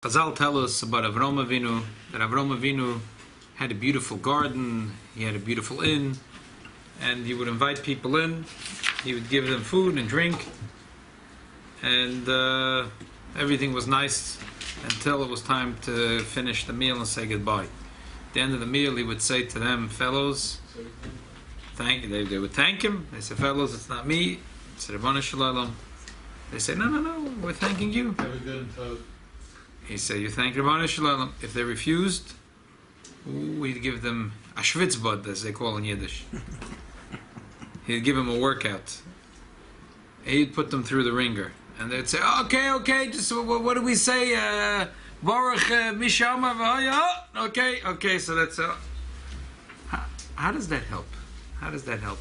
Chazal tell us about Avram Avinu, that Avram Avinu had a beautiful garden, he had a beautiful inn, and he would invite people in, he would give them food and drink, and everything was nice until it was time to finish the meal and say goodbye. At the end of the meal, he would say to them, fellows, they would thank him. They say, fellows, it's not me, it's Rabbanu Shalom. They say, no, we're thanking you. He said, you thank Rabbanu Shalom. If they refused, we'd give them a schwitzbad, as they call in Yiddish. He'd give them a workout. He'd put them through the ringer. And they'd say, okay, just what do we say? Baruch Mishama V'haya. Okay, so that's... How does that help? How does that help?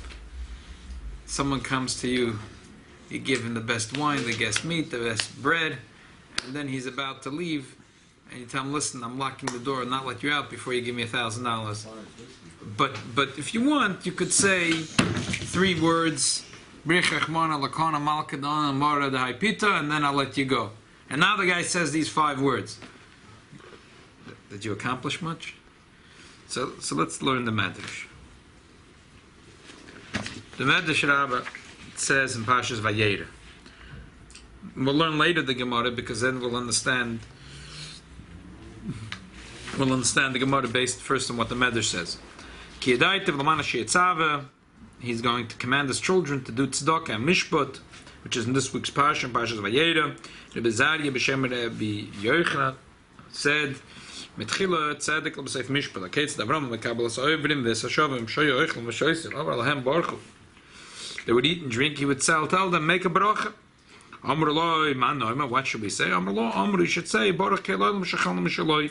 Someone comes to you, you give him the best wine, the best meat, the best bread, and then he's about to leave, and you tell him, listen, I'm locking the door and not let you out before you give me $1,000. But if you want, you could say 3 words, and then I'll let you go. And now the guy says these 5 words. Did you accomplish much? So let's learn the Medrash. The Medrash Rabbah says in parshyos Vereyro. We'll learn later the Gemara, because then we'll understand the Gemara based first on what the Medrash says. He's going to command his children to do tzedakah and mishpat, which is in this week's parsha, parshyos Vereyro. Rabbi Yochanan said, "Mitchila tzedek l'b'seif mishpat, aketz d'Avram v'kabbalas ha'ovrim v'esashavim shoyu oichlum v'shoysim over lahem baruchu." They would eat and drink. He would tell them, make a bracha. Amr Eloi, man noima. What should we say? Amr Eloi, Amr. You should say Baruch Eloim Shechalom Mishaloi.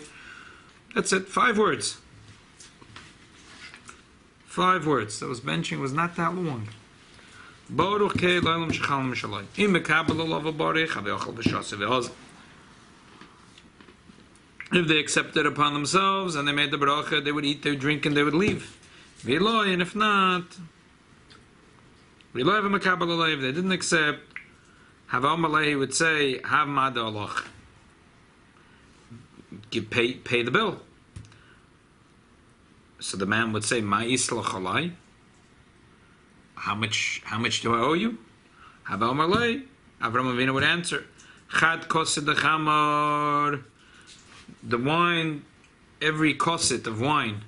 That's it. 5 words. 5 words. Those benching was not that long. Baruch Eloim Shechalom Mishaloi. Im mekabel olav baruch haveochel v'shaseh v'hoz. If they accepted upon themselves and they made the bracha, they would eat, they would drink, and they would leave. V'eloi, and if not, v'eloi v'mekabel olav. If they didn't accept, Havam Alei would say, Hav Mada Aloch. Pay the bill. So the man would say, Ma Islach Alai. How much do I owe you? Havam Alei. Avram Avinu would answer, Chad Koset Chamor. The wine, every koset of wine,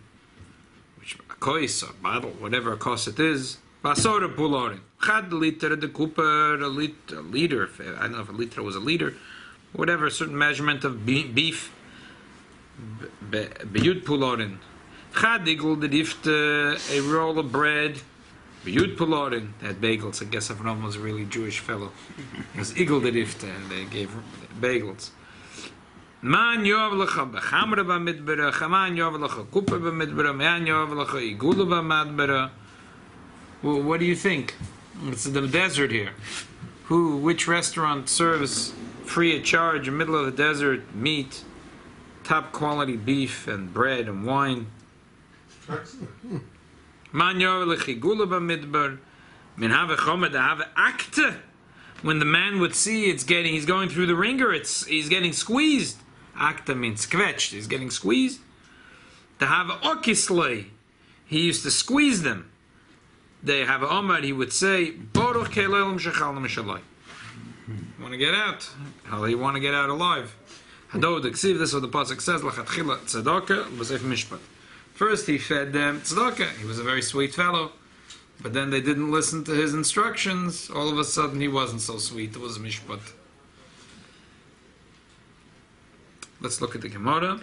which a kois, a bottle, whatever a koset is, Basora Pulorin. Chad liter, the cooper, a liter, I don't know if a liter was a liter, whatever, a certain measurement of beef. Beyud Pulorin. Chad igel, the dift, a roll of bread. Beyud Pulorin. They had bagels. I guess Avram was a really Jewish fellow. It was igel the dift, and they gave bagels. Man yov lecha b'chamra b'midbera, man yov lecha cooper b'midbera, man yov lecha igula b'madbera. Well, what do you think? It's the desert here. Which restaurant serves free of charge in the middle of the desert meat, top quality beef and bread and wine? When the man would see he's going through the ringer, he's getting squeezed. Akta means skvetched, he's getting squeezed. To have okislei, he used to squeeze them. They have an Omar, he would say, Baruch Eloim Shechalom Mishaloi. Want to get out? How do you want to get out alive? Hadod Ksiv, this is what the pasuk says, Lachatchila Tzedakah B'seif Mishpat. First he fed them tzedakah. He was a very sweet fellow. But then they didn't listen to his instructions. All of a sudden he wasn't so sweet. It was Mishpat. Let's look at the Gemara.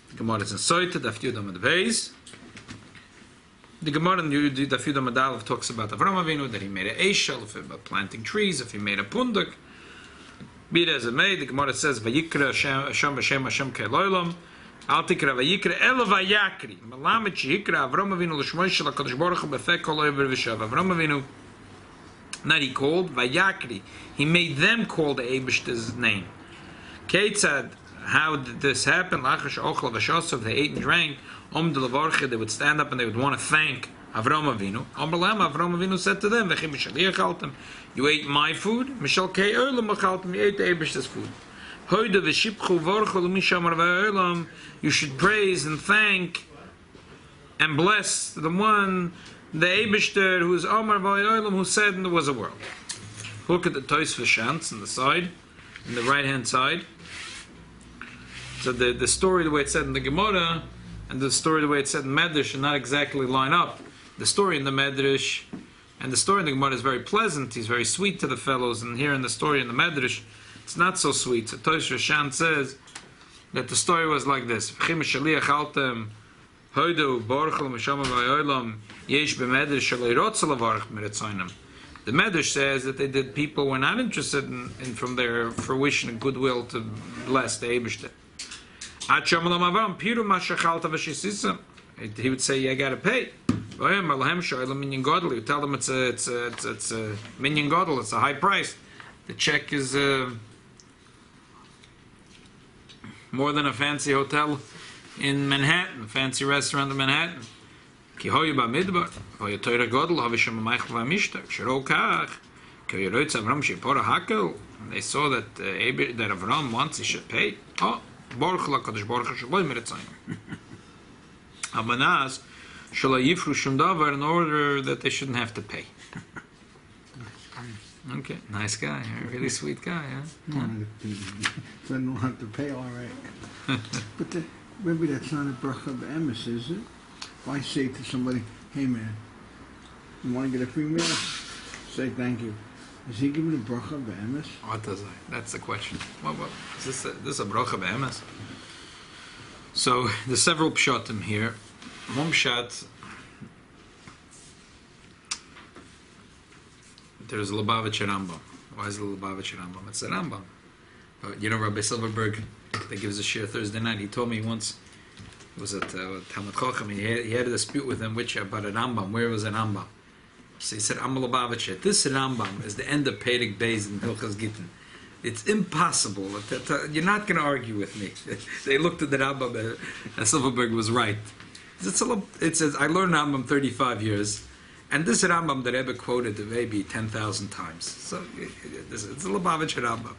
The Gemara is in Soita, Daf Yudam and Beis. The Gemara in Daf Yudam Adalev talks about Avram Avinu, that he made an eshel, about planting trees, if he made a pundak. Be it as it may, the Gemara says, Vayikra Hashem Hashem Hashem Ke'elolam, Al Tikra Vayikra El Vayakri, Malamet Shehikra Avram Avinu L'shmoy Shel HaKadosh Baruch Hu B'fek Kol Over V'shav. Avram Avinu, not he called, Vayakri, he made them call the Eibishter's name. Ketzad, how did this happen? Lachash Ochel V'shosov, they ate and drank. They would stand up and they would want to thank Avram Avinu. Avram Avinu said to them, You ate my food, you ate the Eibishter's food. You should praise and thank and bless the one, the Eibishter, who is Omar Vayolam, who said there was a world. Look at the Tosfos Shantz on the side, on the right hand side. So the story, the way it's said in the Gemara, and the story, the way it's said in Medrash, should not exactly line up. The story in the Medrash and the story in the Gemara is very pleasant. He's very sweet to the fellows, and here in the story in the Medrash, it's not so sweet. So Tosfos Shantz says that the story was like this: the Medrash says that people were not interested in from their fruition and goodwill to bless the Eibishter. He would say, "Yeah, I gotta pay." You tell them it's a minyan gadol, it's a high price. The check is more than a fancy hotel in Manhattan, a fancy restaurant in Manhattan. They saw that Avram wants, he should pay. Oh, in order that they shouldn't have to pay. Okay, nice guy, a really sweet guy, huh? They don't have to pay, all right. But maybe that's not a bracha of emes, is it? Why say to somebody, "Hey man, you want to get a free meal?" Say thank you. Is he giving a bracha of emes? What does that? That's the question. What is this a bracha of emes? So there's several pshatim here. One pshat, there's Lubavitcher Rambam. Why is it Lubavitcher Rambam? It's a Rambam. But you know, Rabbi Silverberg, that gives a shir Thursday night, he told me once, it was at Talmud Chochem, he had a dispute with him about a Rambam. Where was a Rambam? So he said, "I'm a Lubavitcher. This Rambam is the end of Perek Beis in Hilchos Gittin. It's impossible. You're not going to argue with me." They looked at the Rambam, and Silverberg was right. It says, I learned Rambam 35 years, and this Rambam the Rebbe quoted maybe 10,000 times. So it's a Lubavitcher Rambam.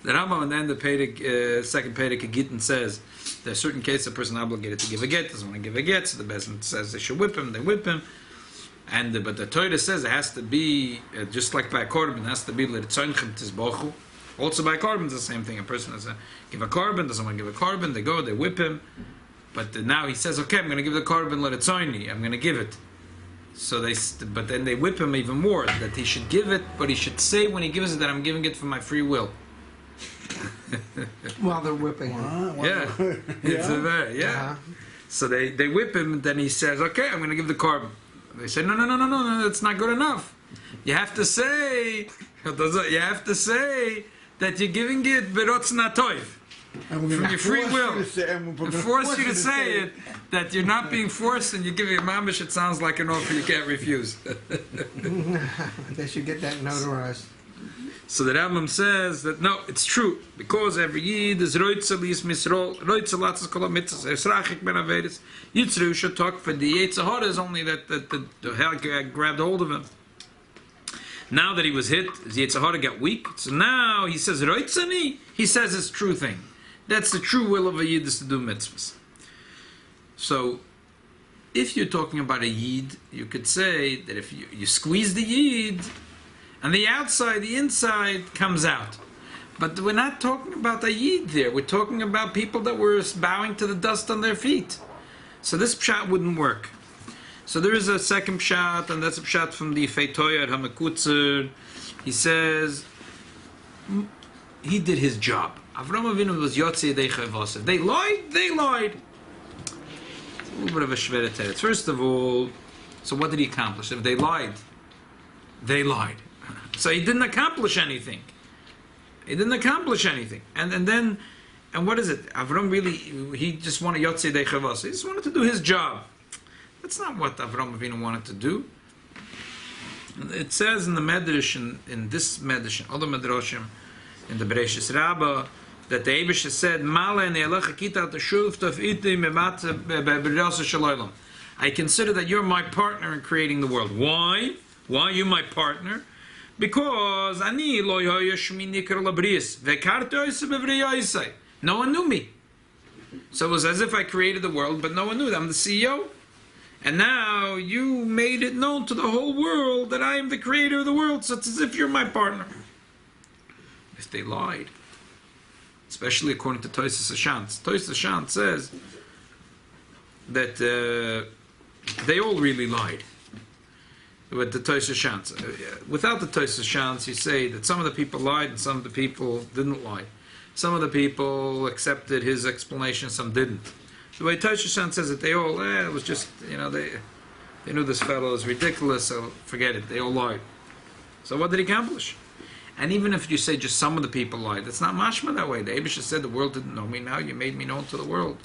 The Rambam, and then the second Perek Gittin says, there are certain cases a person obligated to give a get, doesn't want to give a get, so the Bezdin says they should whip him, they whip him. But the Torah says it has to be, just like by a korban, it has to be l'ritzonchem tizbochu. Also by a korban, it's the same thing. A person has to give a korban, doesn't want to give a korban, they go, they whip him. But now he says, "Okay, I'm going to give the korban l'ritzoni, I'm going to give it." So but then they whip him even more, that he should give it, but he should say when he gives it that I'm giving it for my free will. While they're whipping him. Yeah. It's Uh-huh. So they whip him, and then he says, "Okay, I'm going to give the korban." They say, no, that's not good enough. You have to say that you're giving it berotz natoiv, from your free will. And force you to say it, that you're not being forced and you're giving it mamish. It sounds like an offer you can't refuse. They should get that notarized. So the Rambam says that no, it's true, because every Yid is roitzelis misrol, roitzelatzes kol mitzvahs, esrachik ben averis. Yitzer should talk for the hora is only that the hell grabbed hold of him. Now that he was hit, the hora got weak. So now he says roitzeni. He says it's true thing. That's the true will of a Yid, is to do mitzvahs. So if you're talking about a Yid, you could say that if you squeeze the Yid, and the outside, the inside comes out. But we're not talking about a Yid there. We're talking about people that were bowing to the dust on their feet. So this pshat wouldn't work. So there is a second pshat, and that's a pshat from the Feitoyer HaMekutzer. He says, he did his job. Avram Avinu was yotzer yedei vayshev. They lied. It's a little bit of a shveret teretz. First of all, so what did he accomplish? If they lied. So he didn't accomplish anything. And what is it? Avram really, he just wanted yotzer yedei vayshev. He just wanted to do his job. That's not what Avram Avinu wanted to do. It says in the Medrash, in this Medrash, in other Medrashim, in the Bereshis Rabbah, that the Eibush said, I consider that you're my partner in creating the world. Why? Why are you my partner? Because ani lo yoshmi nikar labris vekartois bevreyoisai. No one knew me. So it was as if I created the world, but no one knew that I'm the CEO. And now you made it known to the whole world that I am the creator of the world, so it's as if you're my partner. If they lied, especially according to Tosfos Shantz. Tosfos Shantz says that they all really lied. With the Tosfos Shantz. Without the Tosfos Shantz, you say that some of the people lied and some of the people didn't lie. Some of the people accepted his explanation, some didn't. The way Tosfos Shantz says it, they all, it was just, they knew this fellow is ridiculous, so forget it, they all lied. So what did he accomplish? And even if you say just some of the people lied, it's not mashma that way. The Eibusha said the world didn't know me, now you made me known to the world.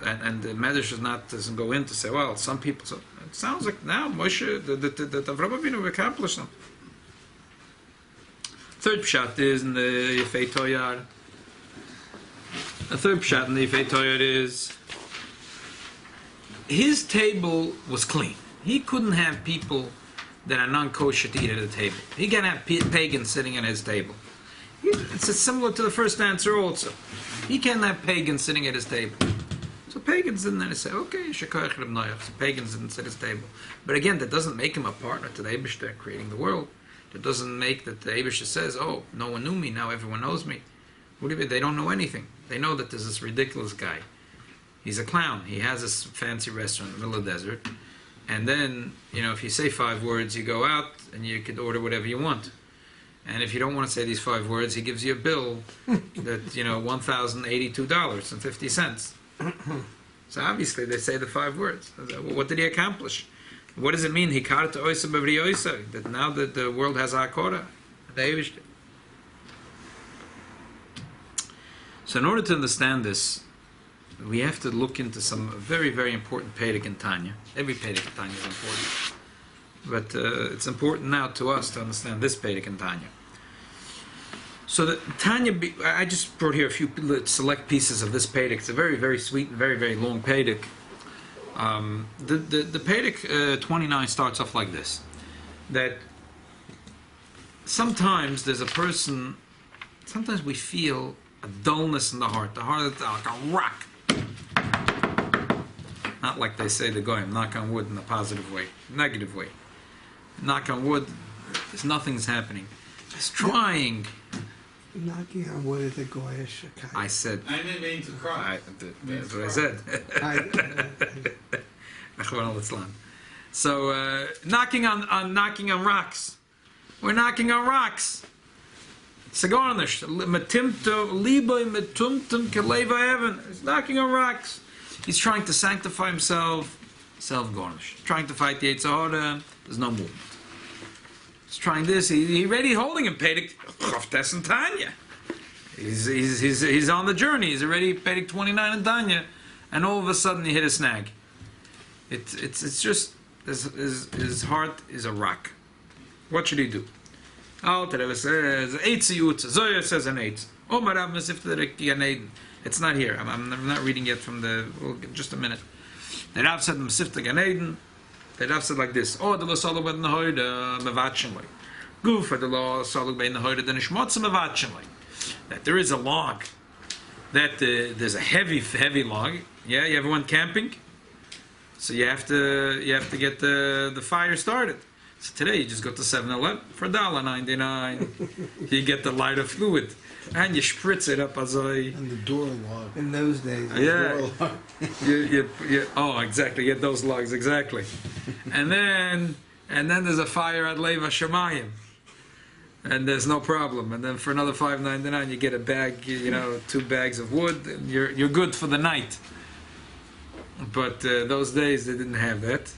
And the Medrash doesn't go in to say, well, some people. So it sounds like now Moshe, the Avraham Avinu accomplished them. Third pshat is in the Yefei Toyar. The third pshat in the Yefei Toyar is his table was clean. He couldn't have people that are non-kosher to eat at the table. He can't have pagans sitting at his table. It's similar to the first answer also. He can't have pagans sitting at his table. So pagans didn't then say, okay, so pagans didn't sit at his table. But again, that doesn't make him a partner to the Eibishter creating the world. That doesn't make that the Eibishter says, oh, no one knew me, now everyone knows me. What do you mean? They don't know anything. They know that there's this ridiculous guy. He's a clown. He has this fancy restaurant in the middle of the desert. And then, if you say 5 words, you go out and you could order whatever you want. And if you don't want to say these 5 words, he gives you a bill that, $1,082.50. So obviously they say the 5 words. What did he accomplish? What does it mean? That now that the world has a hora. So in order to understand this, we have to look into some very, very important Perek in Tanya. Every Perek in Tanya is important. But it's important now to us to understand this Perek in Tanya. So the Tanya, I just brought here a few select pieces of this Perek. It's a very, very sweet and very, very long Perek. The Perek 29 starts off like this. That sometimes there's a person, sometimes we feel a dullness in the heart that's like a rock. Not like they say the goyim, knock on wood in a positive way, negative way. Knock on wood, nothing's happening. It's trying. Knocking on wood is a goyish. I said. I didn't mean to cry. That's what I said. So knocking on rocks. We're knocking on rocks. It's a garnish. He's knocking on rocks. He's trying to sanctify himself, self-garnish. Trying to fight the yetzer hora, there's no movement. He's trying this, he's already holding him, Perek Chavtes and Tanya. He's on the journey, he's already Perek 29 in Tanya, and all of a sudden he hit a snag. It's just, his heart is a rock. What should he do? Alter Rebbe says, Eitz Yutz, Zoya says an Eitz. Omar Rav Mesif Ganeden. It's not here. I'm not reading yet from just a minute. The Rav said Mesif Ganeden. The Rav said like this: Oh, the lo salug ben hoida mevatchenlei. Goof the lo salug ben hoida the nishmotz mevatchenlei. That there is a log. That there's a heavy log. Yeah, you ever went camping? So you have to get the fire started. So today you just go to 7-Eleven for $1.99. You get the lighter fluid and you spritz it up as and the door log. In those days. Yeah. Oh, exactly. Get those logs exactly. And then there's a fire at Leva Shemayim. And there's no problem. And then for another $5.99 you get a bag, 2 bags of wood, and you're good for the night. But those days they didn't have that.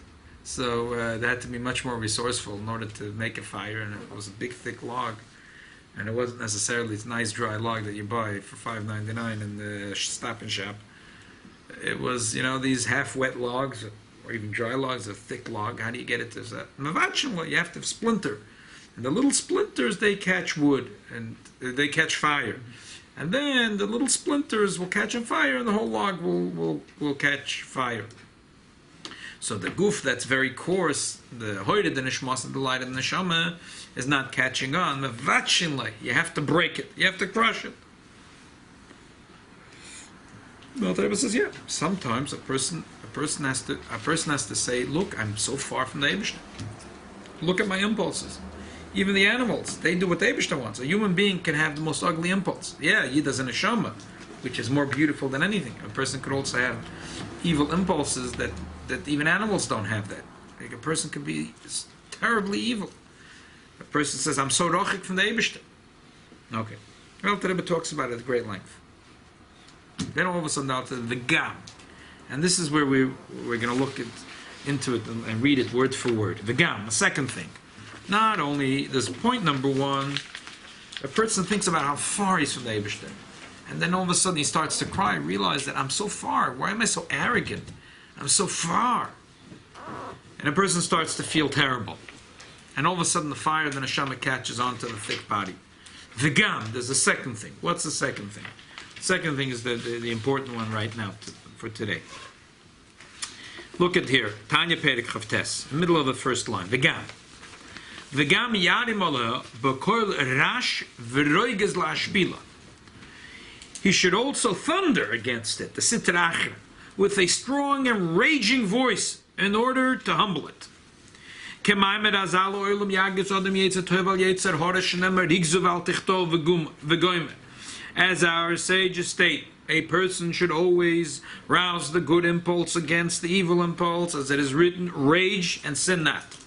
So they had to be much more resourceful in order to make a fire, and it was a big, thick log, and it wasn't necessarily this nice dry log that you buy for $5.99 in the Stop and Shop. It was, these half-wet logs, or even dry logs, a thick log. How do you get it to that? Well, you have to splinter, and the little splinters they catch wood and they catch fire, and then the little splinters will catch on fire, and the whole log will catch fire. So the goof that's very coarse, the hora, the nishmas, the light of the neshama, is not catching on. You have to break it. You have to crush it. Well, the Rebbe says, yeah, sometimes a person has to say, look, I'm so far from the Eibishter. Look at my impulses. Even the animals, they do what the Eibishter wants. A human being can have the most ugly impulse. Yeah, Yid has a neshama, which is more beautiful than anything. A person could also have evil impulses that even animals don't have that. Like a person could be terribly evil. A person says, I'm so rochik from the Eibishter. Okay. Well, the Rebbe talks about it at great length. Then all of a sudden out to the gam. And this is where we're going to look into it and read it word for word. The gam, the second thing. Not only, there's point number one, a person thinks about how far he's from the Eibishter. And then all of a sudden he starts to cry, realize that I'm so far. Why am I so arrogant? I'm so far. And a person starts to feel terrible. And all of a sudden the fire of the neshama catches onto the thick body. The gam, there's a second thing. What's the second thing? Second thing is the important one right now for today. Look at here, Tanya Perek Chavtes, middle of the first line. V'gam yarim olah b'kol rash v'roiges la'ashpila. He should also thunder against it, the sitra achra, with a strong and raging voice in order to humble it. K'maimed azal oilam yagis odem yetzer tov al yetzer hora shenemar rigzu val tichtov v'goymer. As our sages state, a person should always rouse the good impulse against the evil impulse, as it is written, rage and sin not.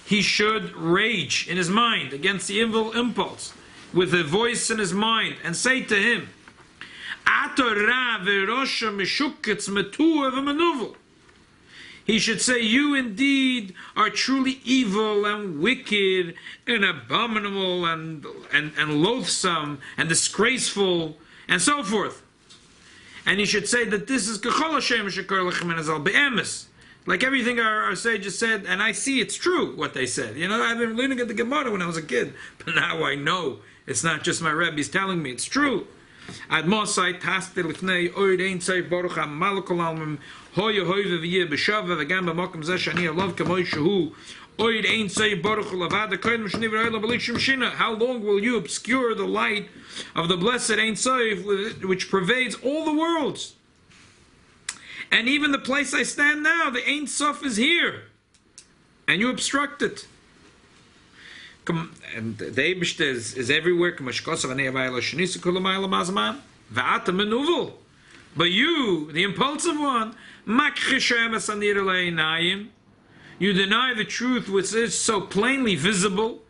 He should rage in his mind against the evil impulse with a voice in his mind and say to him, he should say, you indeed are truly evil and wicked and abominable and loathsome and disgraceful and so forth. And he should say that this is like everything our sages said, and I see it's true what they said. You know, I've been learning at the Gemara when I was a kid, but now I know it's not just my Rebbe's telling me, it's true. Ad Mosai Taste Lifnei Oid Ein Tzayv Baruch HaMalak Olam Hoya Hoyve V'yeh B'Shava V'gam B'Mokum Zeh Shani Alav Kamoy Shehu Oid Ein Tzayv Baruch Olam Koyim Shani V'Olam B'Lichim Shina. How long will you obscure the light of the blessed Ein Tzayv which pervades all the worlds? And even the place I stand now, the Ein Sof is here, and you obstruct it. And the Eibishter is everywhere. But you, the impulsive one, you deny the truth which is so plainly visible.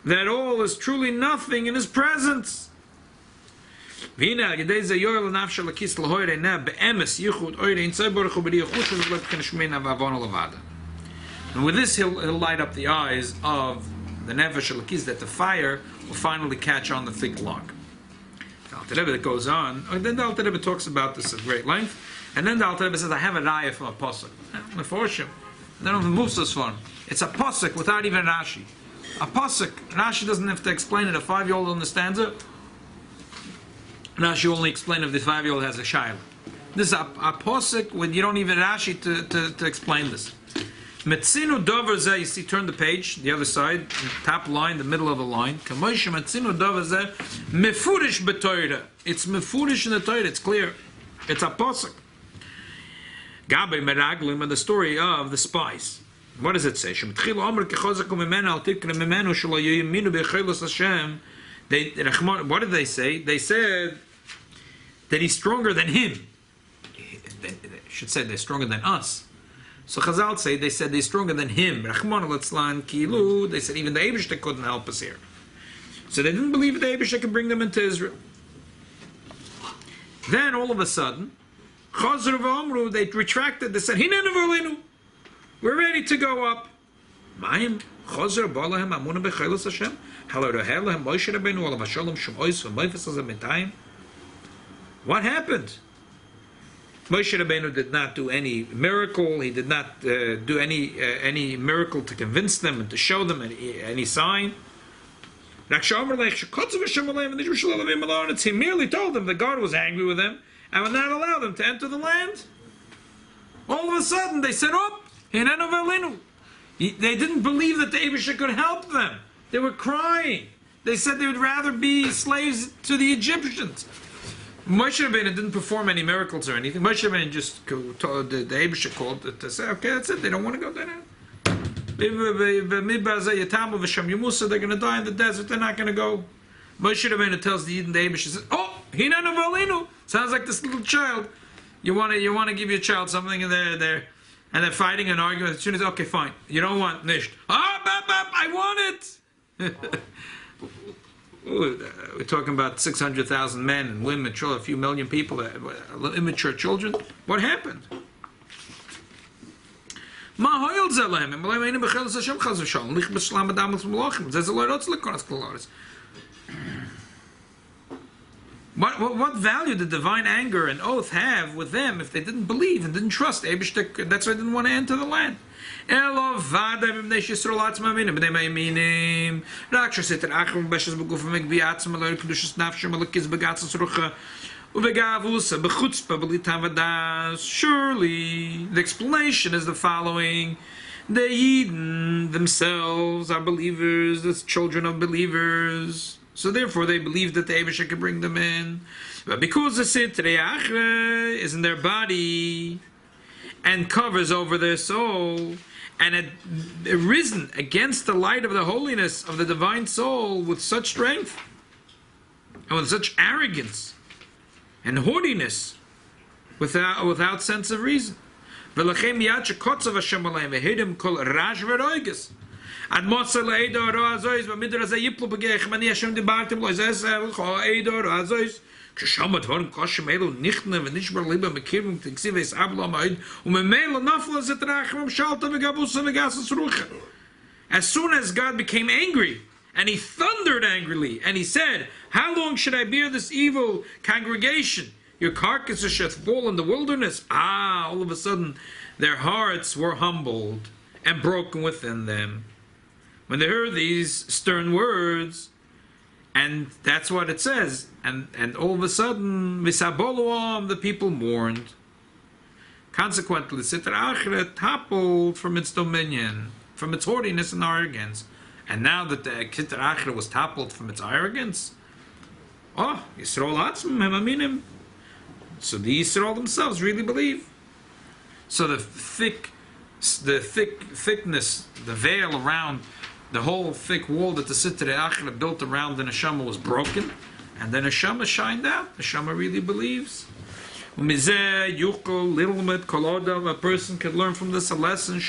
That all is truly nothing in his presence. And with this he'll light up the eyes of the nefesh alakis, that the fire will finally catch on the thick log. The Alter Rebbe goes on, and then the Alter Rebbe talks about this at great length, and then the Alter Rebbe says, I have a raya from a pasuk. Meforshim. They don't even move this one. It's a pasuk without even Rashi. A pasuk. Rashi doesn't have to explain it. A 5-year-old understands it. Rashi only explain if the 5-year-old has a shaila. This is a pasuk when you don't even Rashi to explain this. Metzinu dover zeh, you see, turn the page, the other side, top line, the middle of the line. Kamosh metzinu dover zeh, mefurish b'Torah. It's mefurish in the Torah, it's clear. It's a pasuk. Gabe meraglim, and the story of the spies. What does it say? What did they say? They said that he's stronger than him. They should say they're stronger than us. So Chazal say they said they're stronger than him. They said even the Eibishter couldn't help us here. So they didn't believe the Eibishter could bring them into Israel. Then all of a sudden, they retracted. They said, we're ready to go up. What happened? Moshe Rabbeinu did not do any miracle. He did not do any miracle to convince them and to show them any sign. He merely told them that God was angry with them and would not allow them to enter the land. All of a sudden, they said, "Oh, they didn't believe that the Eibusher could help them. They were crying. They said they would rather be slaves to the Egyptians." Moshe Rabbeinu didn't perform any miracles or anything. Moshe Rabbeinu just told the Eibusher called to say, "Okay, that's it. They don't want to go there. They're going to die in the desert. They're not going to go." Moshe Rabbeinu tells the Yidden, the Eibusher says, "Oh, hinanu v'alinu." Sounds like this little child. You want to give your child something, and they're fighting and arguing. As soon as, okay, fine, you don't want nisht. I want it. We're talking about 600,000 men and women, a few million people, immature children. What happened? What value did divine anger and oath have with them if they didn't believe and didn't trust? That's why they didn't want to enter the land. Surely, the explanation is the following. The Yidden themselves are believers, the children of believers. So therefore they believe that the Eibusher can bring them in. But because the Sitri Achra is in their body and covers over their soul, and had arisen against the light of the holiness of the divine soul with such strength and with such arrogance and haughtiness without sense of reason. Ad Mosel Eidor Azois, but Midras a Yiplo Begech, Mani Hashem debartim Loizes, Eidor Azois, Kshamat Horn Koshem Elo Nichtne, and Nishbar Liba Mekirvim, Tixives Ablamoid, Umemela Nafla Zetrachim, Shalta Vegabus and Vegasas Rucha. As soon as God became angry, and he thundered angrily, and he said, "How long should I bear this evil congregation? Your carcasses shall fall in the wilderness." All of a sudden, their hearts were humbled and broken within them. When they heard these stern words, and that's what it says, and all of a sudden, Misaboloam, the people mourned. Consequently, Sitra Achra toppled from its dominion, from its haughtiness and arrogance. And now that the Sitra Achra was toppled from its arrogance, Yisrael Atzmim Hemaminim. So the Yisrael themselves really believe. So the thickness, the veil around the whole thick wall that the Sitra Achra built around the Neshama was broken, and the Neshama shined out. The Neshama really believes. A person can learn from this a lesson.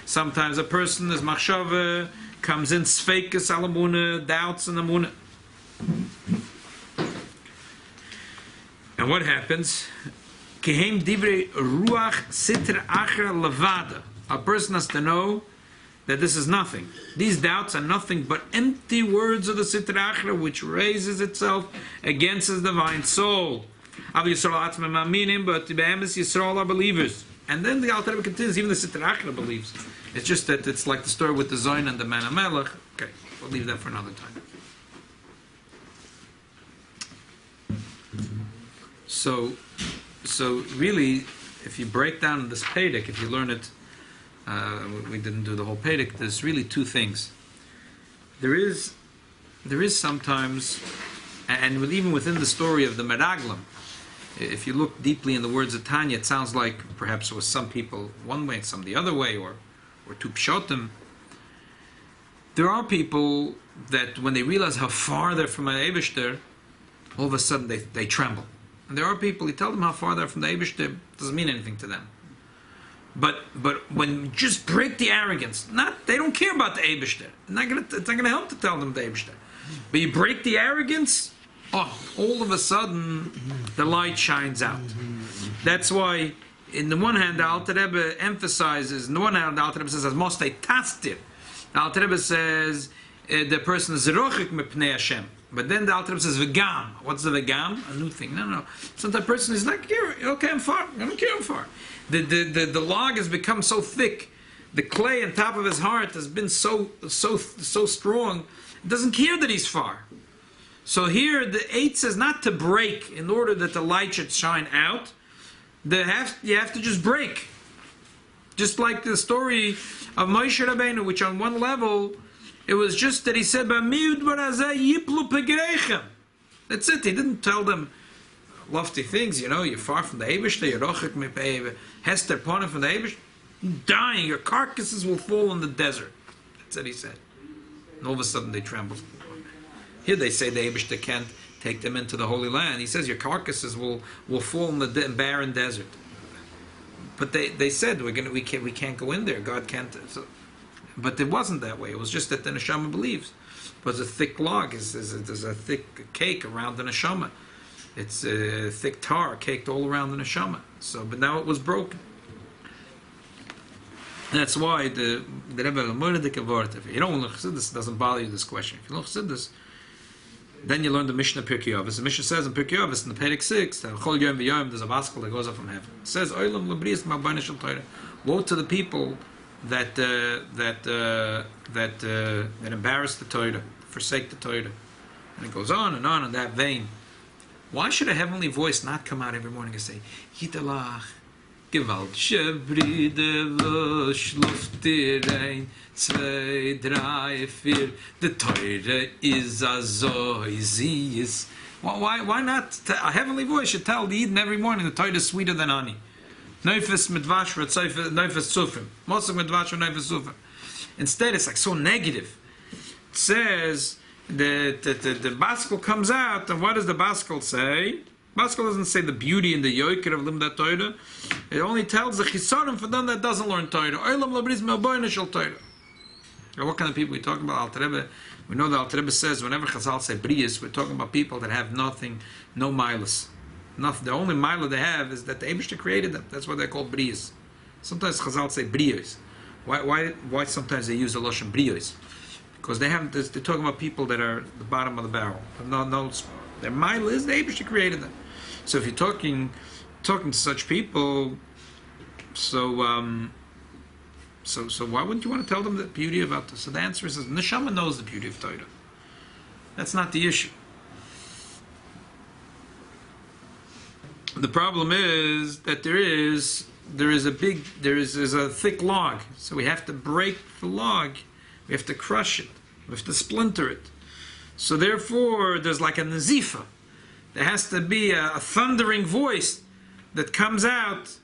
Sometimes a person is machshava, comes in sfeikus alamuna, doubts in amuna. And what happens? Kehem divrei ruach Sitra Achra levada. A person has to know that this is nothing. These doubts are nothing but empty words of the Sitra Achra, which raises itself against his divine soul. But the Be'emes Yisrael are believers. And then the Alter Rebbe continues, even the Sitra Achra believes. It's just that it's like the story with the Zoin and the Man HaMelech. Okay, we'll leave that for another time. So really, if you break down this Pedic, if you learn it, we didn't do the whole Pedic, there's really two things. There is sometimes, and even within the story of the Meraglim, if you look deeply in the words of Tanya, it sounds like perhaps it was some people one way and some the other way, or two pshotim. There are people that when they realize how far they're from the Eibishter, all of a sudden they tremble. And there are people, you tell them how far they're from the Eibishter, it doesn't mean anything to them. But when you just break the arrogance, they don't care about the Eibishter. It's not gonna help to tell them the Eibishter. But you break the arrogance, all of a sudden the light shines out. That's why, in the one hand, the Alter Rebbe emphasizes. In the one hand, the Alter Rebbe says, "As mostay tastir." The Alter Rebbe says the person is zerochik mepnei Hashem. But then the Alter Rebbe says vegam. What's the vegam? A new thing. No. Sometimes a person is like, okay, I'm far. I don't care I'm far. The log has become so thick. The clay on top of his heart has been so strong. It doesn't care that he's far. So here the eitz is not to break in order that the light should shine out. You have to just break. Just like the story of Moshe Rabbeinu, which on one level, it was just that he said, that's it. He didn't tell them lofty things, you're far from the Eibishter, you're rochik mipeiv, hester ponim from the Eibishter, dying, your carcasses will fall in the desert. That's what he said. And all of a sudden they trembled. Here they say the Eibishter can't take them into the Holy Land. He says your carcasses will fall in the barren desert. But they said we can't go in there. God can't. But it wasn't that way. It was just that the neshama believes. But a thick log there's a thick cake around the neshama. It's a thick tar caked all around the neshama. So, but now it was broken. That's why the Rebbe learned the kavort. If you don't learn Chassidus, it doesn't bother you this question. If you learn Chassidus, then you learn the Mishnah Pirkei Avos. The Mishnah says in Pirkei Avos, in the Perek 6, that Chol Yom V'Yom, there's a baskel that goes up from heaven. It says, Olam L'Brias Ma'Bana Shel Torah. Woe to the people that embarrass the Torah, forsake the Torah. And it goes on in that vein. Why should a heavenly voice not come out every morning and say, Yitalach, Gewaltsche Bride, Splintering, 2, 3, 4, the Torah is so easy. Why not? A heavenly voice should tell the Eden every morning the Torah is sweeter than honey. Neufes mit Vash, Neufes Sufim. Mosek mit Vash, Neufes Sufim. Instead, it's like so negative. It says the baskel comes out, and what does the baskel say? Baskel doesn't say the beauty and the yoker of Limdat Torah. It only tells the chisarim for them that doesn't learn Torah. Olam L'Brias Ma'Bana Shel Torah. What kind of people we talk about? Alter Rebbe, we know that Alter Rebbe says whenever Chazal say brias, we're talking about people that have nothing, no milas. Nothing. The only mila they have is that the Eibishter created them. That's why they're called brias. Sometimes Chazal say brios. Why sometimes they use the lashon brios? Because they're talking about people that are the bottom of the barrel. No, their mila is the Eibishter created them. So if you're talking to such people, so why wouldn't you want to tell them the beauty about this? So the answer is neshama knows the beauty of Torah. That's not the issue. The problem is that there is a thick log. So we have to break the log. We have to crush it. We have to splinter it. So therefore, there's like a nazifa. There has to be a thundering voice that comes out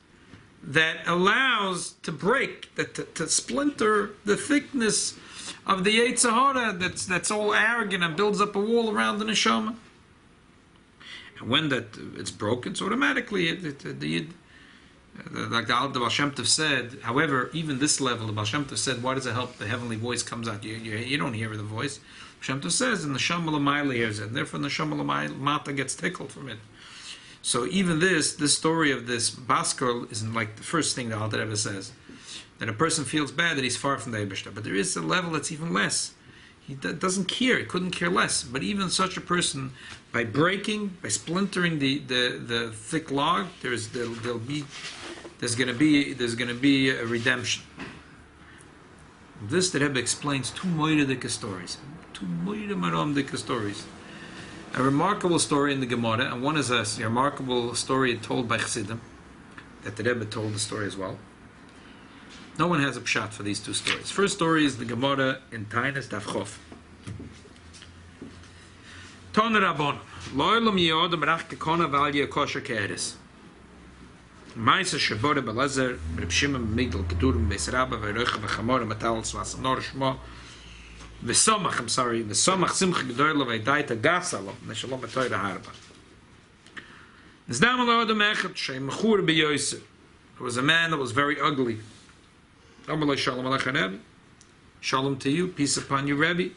that allows to break, to splinter the thickness of the yetzer hora that's all arrogant and builds up a wall around the neshama. And when it's broken, so automatically like the Baal Shem Tov said. However, even this level, the Baal Shem Tov said, why does it help? The heavenly voice comes out. You don't hear the voice. Shem Tov says, and the Neshama L'mayla hears it, and therefore the Neshama L'mata gets tickled from it. So even this story of this baskel isn't like the first thing the Alter Rebbe says, that a person feels bad that he's far from the Eibishter. But there is a level that's even less. He doesn't care. He couldn't care less. But even such a person, by breaking, by splintering the thick log, there's going to be a redemption. This the Rebbe explains two moiridik stories. Two moiridik stories. A remarkable story in the Gemara, and one is a remarkable story told by Chassidim, that the Rebbe told the story as well. No one has a pshat for these two stories. First story is the Gemara in Tainas Daf Chof. Ton Rabon, Lo'olam Yodam Rach Kekona V'al Yekosher Ke'eres. Ma'aser Shebore Belazer, Reb Shimon Migdal Kedurim Beis Rabba V'Roicha V'Chamor Matal Tzvas Nor Shmo V'Somach Simcha Gedoyla V'Daita Gasalo Neshalom Atoyra Harba. Nizdam Lo'odam Echad Shem Mechur B'Yoyser. There was a man that was very ugly. Amalai Shalom Aleichem Rebbe. Shalom to you, peace upon you, Rebbe.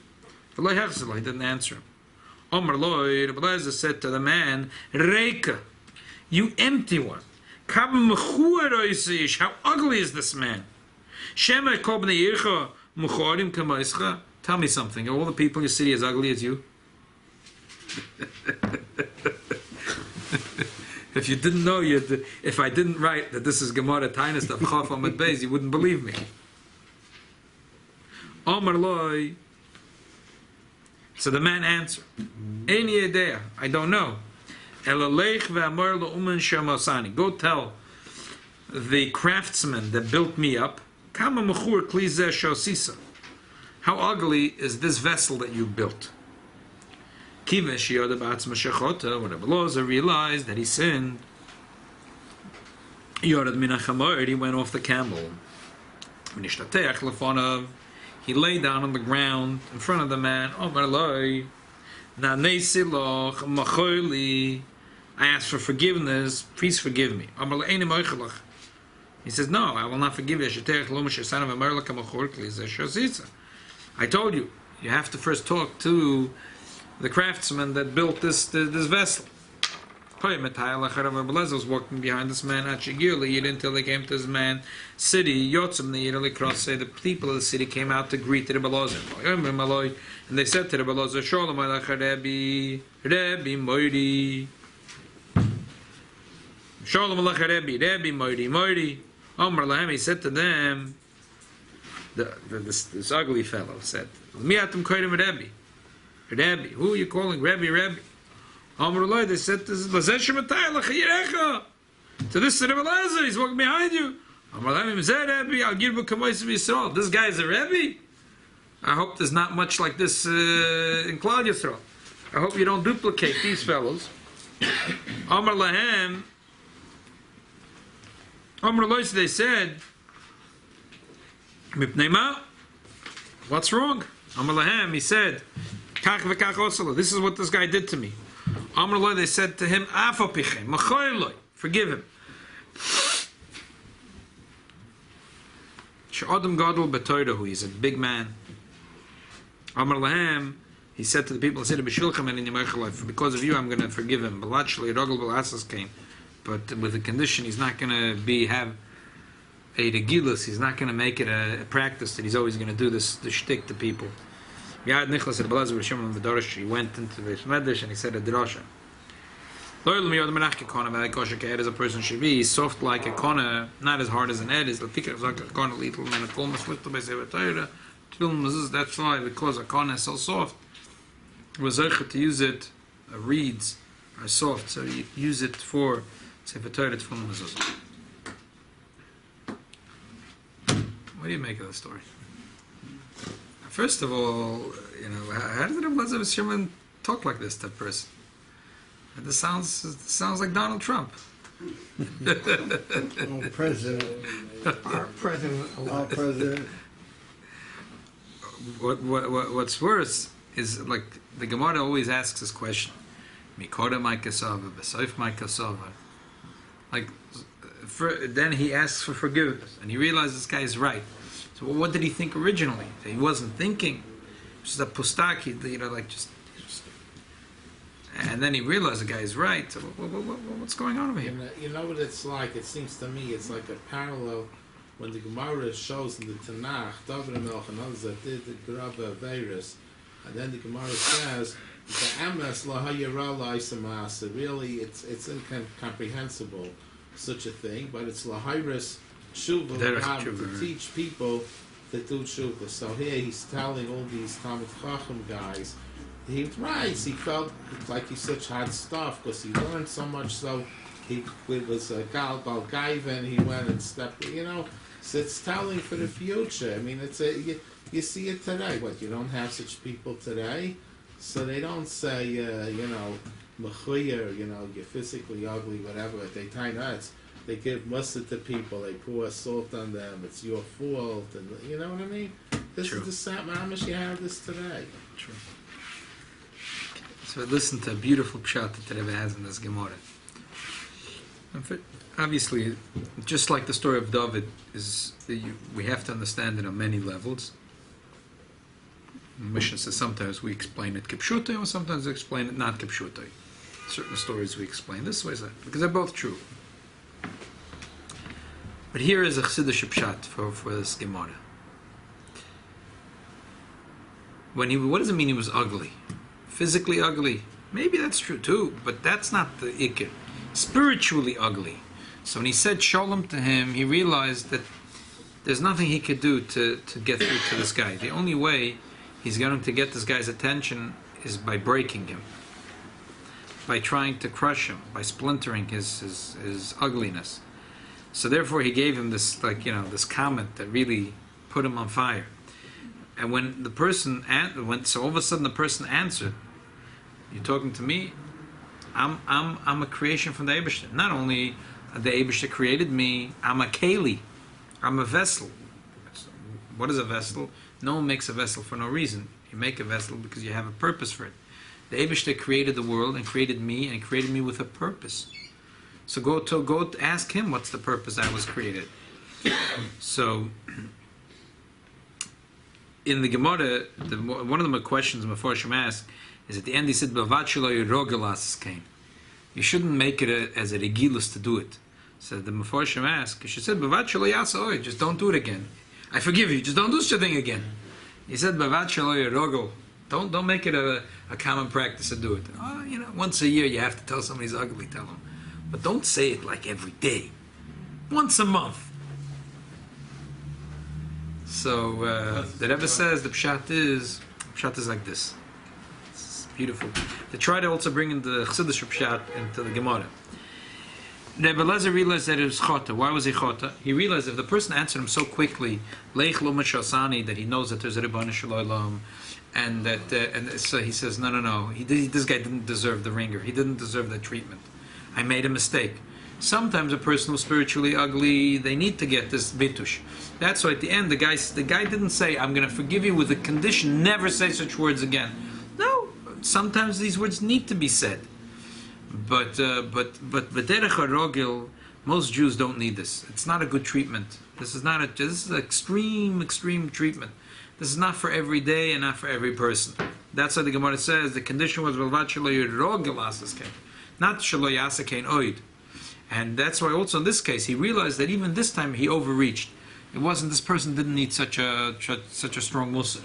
He didn't answer him. Omar Loi, Rebbe Lezer said to the man, Reika, you empty one. How ugly is this man? Tell me something. Are all the people in your city as ugly as you? If you didn't know, if I didn't write that this is Gemara Tainus of Chaf Amud Beis, you wouldn't believe me. Omar Loi. So the man answered, Eini idea, I don't know. Elalech ve'amar lo'umen shemosani. Go tell the craftsman that built me up, Kama mechur kli zeh shosisa. How ugly is this vessel that you built? Kivesh yoda ba'atzma shechota. When Rabbi Loza realized that he sinned, Yorad min hachamor, he went off the camel. V'nishtateach lefonav. He lay down on the ground in front of the man. Omar loi, na'nei siloch macholi. I ask for forgiveness. Please forgive me. Omar loi eini moichelach. He says, no, I will not forgive you. I told you, you have to first talk to the craftsman that built this vessel. Was walking behind this man until they came to this man's city. The people of the city came out to greet the Rebbe Lozer. And they said to the Rebbe Lozer, Shalom Alecha Rebbe Moiri. Shalom Alecha Rebbe Moiri. Omar Lahem, he said to them, this ugly fellow said, Miatum Koidim Rebbe, who are you calling Rebbe? Omar Lahem, they said, this is Lazesh Matay Lachayirecha. So this is Rebbe Lezer, he's walking behind you. Omar Lahem, Zeh Rebbe, I'll give you Kamois of Yisrael. This guy is a Rebbe? I hope there's not much like this in Klal Yisrael. I hope you don't duplicate these fellows. Omar Lahem, they said, what's wrong? Amar lahem, he said, this is what this guy did to me. Amar loy, they said to him, forgive him. She'adam gadol b'toyrahu, he's a big man. Amar lahem, he said to the people, because of you I'm going to forgive him. Came. But with the condition, he's not going to have a regilus. He's not going to make it a practice that he's always going to do this shtick to people. He went into the Medrash and he said a drasha. As a person should be, he's soft like a kona, not as hard as an ed is. That's why, because a kona is so soft, to use it, reeds are soft, so you use it for Sefer Torah from the mezuzah. What do you make of the story? First of all, how did Rabbi Lezer Shimon talk like this to a person? This sounds like Donald Trump. Oh, president. Our president. Our president. What's worse is, like, the Gemara always asks this question. Mikora my kasava, besoif my kasava. Like, then he asks for forgiveness, and he realizes this guy is right. So what did he think originally? He wasn't thinking. It was just a postaki, and then he realized the guy is right. So what's going on over here? You know what it's like? It seems to me it's like a parallel when the Gemara shows in the Tanakh, David and Melch and others that did the Grava Vereyro, and then the Gemara says, the Amas lahayira la'isamaasa. Really, it's incomprehensible, such a thing, but it's lahayris tshuva to teach people to do tshuva. So here he's telling all these Talmid Chacham guys, he writes, he felt like he's such hard stuff because he learned so much. So it was a gal Gaiva, and he went and stepped. So it's telling for the future. I mean, you see it today. What, you don't have such people today? So they don't say, mechuyer, you're physically ugly, whatever. They tie nuts. They give mustard to people. They pour salt on them. It's your fault, and you know what I mean. This True. is the same. You have this today. True. So listen to a beautiful pshat that Rebbe has in this Gemara. Obviously, just like the story of David, we have to understand it on many levels. Mishnah says sometimes we explain it kipshutai, or sometimes we explain it not kipshutai. Certain stories we explain this way, because they're both true. But here is a chassidish pshat for this Gemara. What does it mean he was ugly? Physically ugly? Maybe that's true too, but that's not the ikir. Spiritually ugly. So when he said shalom to him, he realized that there's nothing he could do to get through to this guy. The only way he's going to get this guy's attention is by breaking him, by trying to crush him, by splintering his ugliness. So therefore he gave him this, this comment that really put him on fire. And when the person so all of a sudden the person answered, "You're talking to me? I'm a creation from the Eibishter. Not only the Eibishter created me, I'm a keli. I'm a vessel." What is a vessel? No one makes a vessel for no reason. You make a vessel because you have a purpose for it. The Eibishter created the world and created me, and created me with a purpose. So go ask him what's the purpose I was created. So in the Gemara, one of the questions Mefarshim asked is at the end he said, "Bavad shelo yirogelas kain." You shouldn't make it as a regilus to do it. So the Mefarshim asked, she said, "Bavad shelo yasa oy," just don't do it again. I forgive you, just don't do such a thing again. He said, "Bavad shelo yirogel." Don't make it a common practice to do it. Once a year you have to tell somebody he's ugly, tell him. But don't say it like every day. Once a month. So the Rebbe says the pshat is like this. It's beautiful. They try to also bring in the Chassidish pshat into the Gemara. Rebbe Lezer realized that it was chota. Why was he chota? He realized if the person answered him so quickly, leich lo mashasani, that he knows that there's a Ribbon Shalom, and that and so he says, no. This guy didn't deserve the ringer. He didn't deserve the treatment. I made a mistake. Sometimes a person who's spiritually ugly, they need to get this bitush. That's why at the end the guy didn't say, "I'm going to forgive you with a condition, never say such words again." No, sometimes these words need to be said. But b'derech harogil, most Jews don't need this. It's not a good treatment. This is extreme treatment. This is not for every day and not for every person. That's why the Gemara says the condition was b'vad shelo yirogel asas kain, not shelo yasa kain oid. And that's why also in this case he realized that even this time he overreached. It wasn't, this person didn't need such a strong mussar.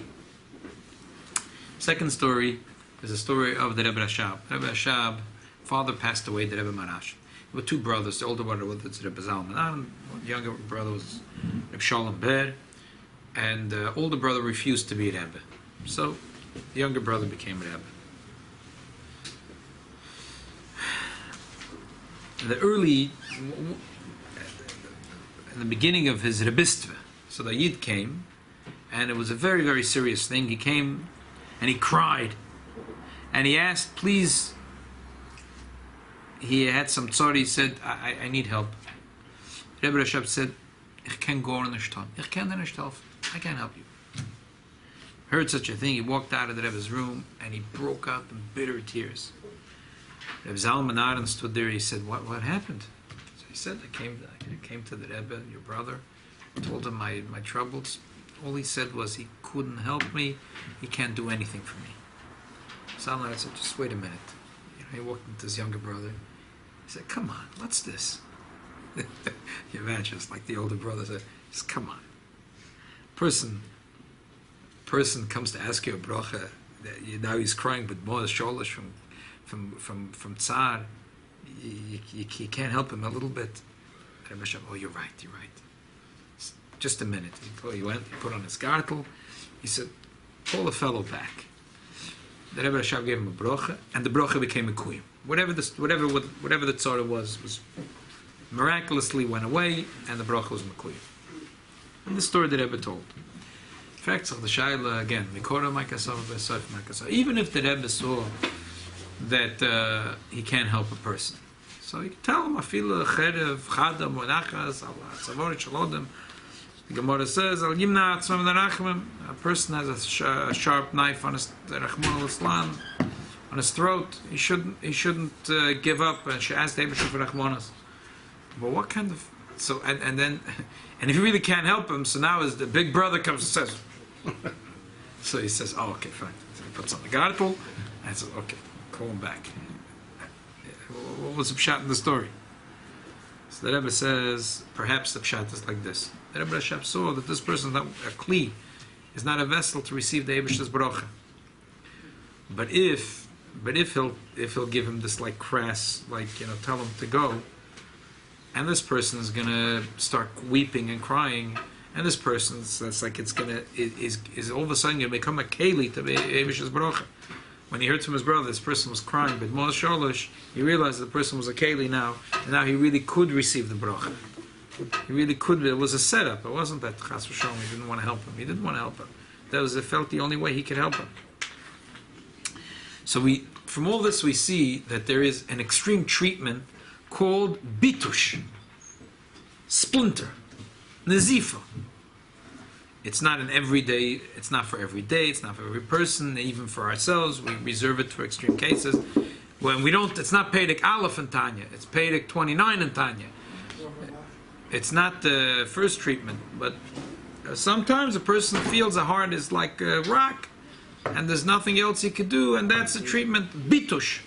Second story is a story of the Rebbe Rashab. Rebbe Rashab, father passed away, the Rebbe Marash. There were two brothers. The older brother was Rebbe Zalman. The younger brother was Rebbe Shalom Ber, and the older brother refused to be Rebbe. So the younger brother became Rebbe. In the beginning of his Rebbistva, so the Yid came, and it was a very, very serious thing. He came, and he cried, and he asked, please, he had some tzor, he said, I need help. Rebbe Rashab said, Ich kann gar nicht helfen. Ich kann dir nicht helfen. I can't help you. Heard such a thing, he walked out of the Rebbe's room, and he broke out in bitter tears. Reb Zalman Aaron stood there. He said, "What happened?" So he said, "I came to the Rebbe, your brother, told him my troubles. All he said was he couldn't help me. He can't do anything for me." Zalman Aaron said, "Just wait a minute." He walked into his younger brother. He said, "Come on, what's this?" You imagine, it's like the older brother said, "Just come on." Person comes to ask you a bracha. Now he's crying, but more shoulders from Tsar, you can't help him a little bit. Oh, you're right. Just a minute. He went, he put on his gartel. He said, "Pull the fellow back." The Rebbe Rashab gave him a brocha, and the brocha became a kuyim. Whatever the tzara was miraculously went away, and the brocha was mekuyim. And the story the Rebbe told. In fact, the Shaila again, Mikora Makasov, Vayshev Makasov. Even if the Rebbe saw that he can't help a person, so you can tell him, "Afila cherev chadam monachas al tzavor shalodem." The Gemara says, "Al yimna atzmam l'rachmim." A person has a sharp knife on his rachmon l'slan, on his throat. He shouldn't give up and should ask the Eibishter for rachmonas. But what kind of and then if you really can't help him, so now as the big brother comes and says, so he says, "Oh, okay, fine." So he puts on the gartel and says, "Okay, call him back." What was the pshat in the story? So the Rebbe says, perhaps the pshat is like this. The Rebbe Rashab saw that this person is not a kli, is not a vessel to receive the Eibishter's bracha. But if But if he'll give him this like crass, like, you know, tell him to go, and this person is gonna start weeping and crying, and this person's that's like it's gonna is all of a sudden gonna become a keli to be Eivish's bracha. When he heard from his brother, this person was crying, but Moshe Sholosh, he realized the person was a keli now, and now he really could receive the bracha. He really could. It was a setup. It wasn't that Chas v'Shalom he didn't want to help him. He didn't want to help him. That was it felt the only way he could help him. So from all this we see that there is an extreme treatment called bitush, splinter, nazifa. It's not an everyday. It's not for every day. It's not for every person. Even for ourselves, we reserve it for extreme cases. When we don't, it's not Pedic Aleph in Tanya. It's Pedic 29 in Tanya. It's not the first treatment, but sometimes a person feels a heart is like a rock, and there's nothing else he could do, and that's a treatment, bitush.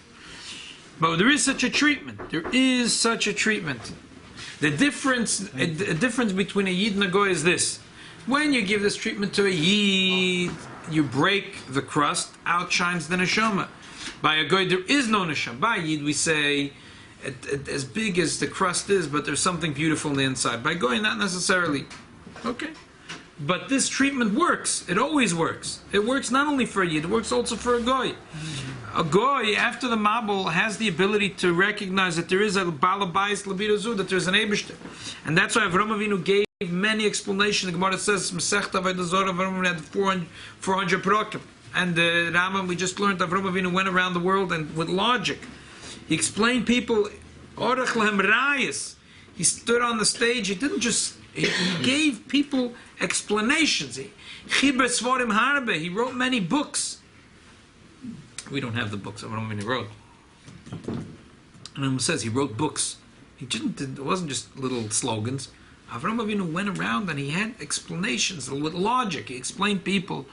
But there is such a treatment. There is such a treatment. The difference between a yid and a goy is this: when you give this treatment to a yid, you break the crust, out shines the neshama. By a goy, there is no neshama. By a yid, we say, as big as the crust is, but there's something beautiful on the inside. By goy, not necessarily. Okay. But this treatment works. It always works. It works not only for a yid, it works also for a goy. A goy, after the mabul, has the ability to recognize that there is a balabayis labidazu, that there's an eibishter. And that's why Avraham Avinu gave many explanations. The Gemara says, Masechta Vaydazor, Avraham Avinu had 400 parakim. And the Rambam, we just learned, Avraham Avinu went around the world and with logic. He explained people, Orach Lehem Rayas. He stood on the stage, he didn't just, he gave people explanations. He wrote many books. We don't have the books Avraham Avinu wrote. And it says he wrote books. It wasn't just little slogans. Avraham Avinu went around and he had explanations with logic. He explained people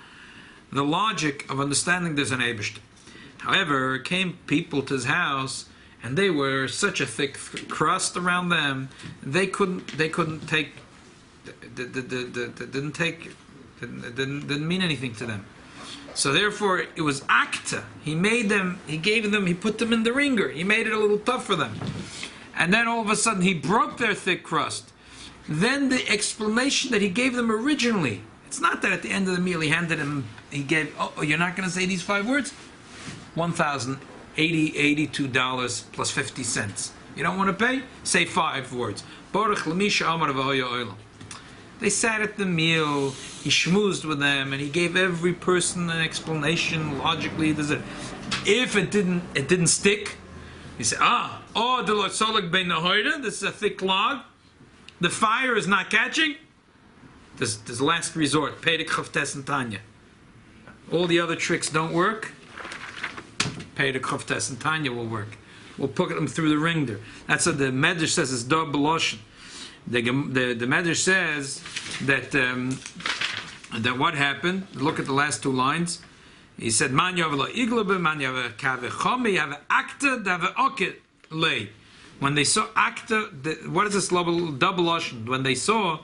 the logic of understanding there's an Eibishter. However, came people to his house and they were such a thick crust around them, they couldn't take. Didn't mean anything to them. So therefore, it was akta. He put them in the ringer. He made it a little tough for them. And then all of a sudden, he broke their thick crust. Then the explanation that he gave them originally, it's not that at the end of the meal he gave, you're not going to say these 5 words? $1,082 plus 50 cents. You don't want to pay? Say 5 words. Baruch Lamisha Amar V'Hoya Olam. They sat at the meal, he schmoozed with them, and he gave every person an explanation logically. If it didn't stick, he said, this is a thick log, the fire is not catching. This is last resort, Pedic Chavtes and Tanya. All the other tricks don't work. Pedic Chavtes and Tanya will work. We'll put them through the ringer. That's what the Medrash says is double loshen. The Medrash says that what happened. Look at the last 2 lines. He said, "Man yavlo iglabe, man yave kave chomi, yave akta, dave oket lay." When they saw akta, what is this double lashon? When they saw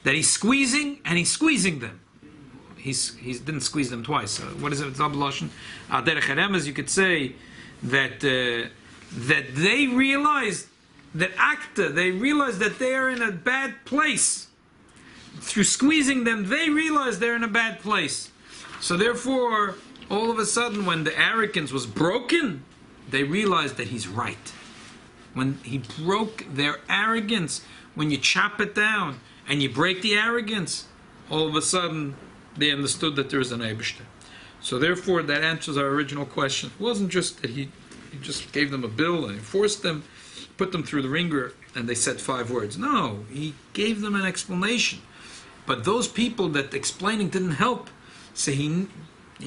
that he's squeezing and he's squeezing them, he didn't squeeze them twice. So what is it? Double lashon. Derech haremes, you could say that they realized. That akta, they realize that they are in a bad place. Through squeezing them, they realize they're in a bad place. So therefore, all of a sudden, when the arrogance was broken, they realized that he's right. When he broke their arrogance, when you chop it down and you break the arrogance, all of a sudden, they understood that there is an Eibishter. So therefore, that answers our original question. It wasn't just that he just gave them a bill and he forced them, put them through the ringer, and they said 5 words. No, he gave them an explanation. But those people that explaining didn't help, so you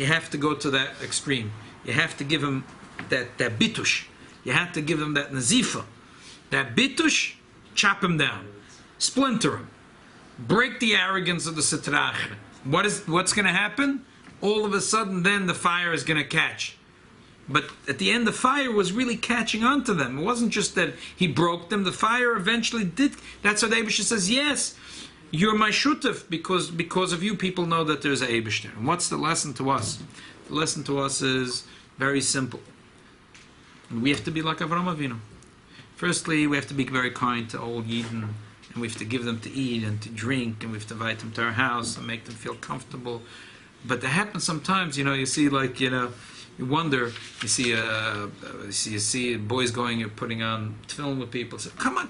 have to go to that extreme. You have to give them that bitush. You have to give them that nazifa. That bitush, chop him down. Splinter him. Break the arrogance of the sitrach. What's going to happen? All of a sudden, then the fire is going to catch. But at the end, the fire was really catching on to them. It wasn't just that he broke them. The fire eventually did. That's why the Eibishter says, yes, you're my shutef, because of you, people know that there's an Eibishter. And what's the lesson to us? The lesson to us is Very simple. And we have to be like Avraham Avinu. Firstly, we have to be very kind to old Yidden, and we have to give them to eat and to drink, and we have to invite them to our house and make them feel comfortable. But it happens sometimes, you see, like, you wonder, you see boys going and putting on film with people, say, come on,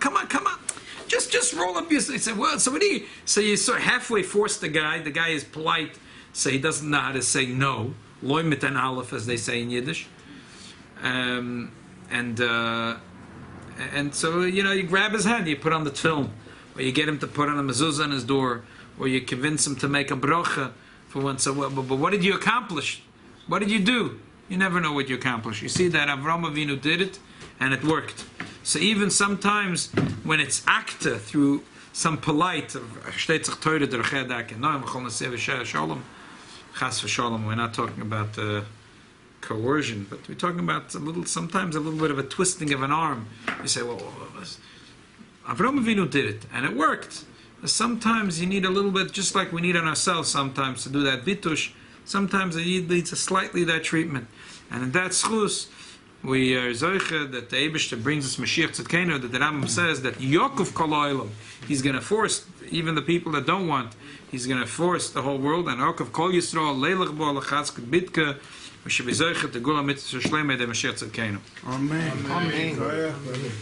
just roll up your sleeves. Say, well, so what do you, so you sort of halfway force the guy is polite, so he doesn't know how to say no, loy mit an aleph, as they say in Yiddish. And so, you grab his hand, you put on the tefillin, or you get him to put on a mezuzah on his door, or you convince him to make a bracha for once. So, but what did you accomplish? What did you do? You never know what you accomplished. You see that Avraham Avinu did it, and it worked. So even sometimes when it's acted through some polite, we're not talking about coercion, but we're talking about sometimes a little bit of a twisting of an arm. You say, well, Avraham Avinu did it, and it worked. Sometimes you need a little bit, just like we need on ourselves sometimes to do that bitush. Sometimes it needs slightly that treatment. And in that sichos, we are zoiche that the Eibishter brings us Mashiach Tzidkenu, that the Rambam says that Yokov Kol Ha'olam, he's going to force even the people that don't want, he's going to force the whole world, and Yokov Kol Yisrael, Leilach Bo Alachatzket Bitka, we should be zoiche to Gula Mitzvah Shlema de Mashiach Tzidkenu. Amen. Amen.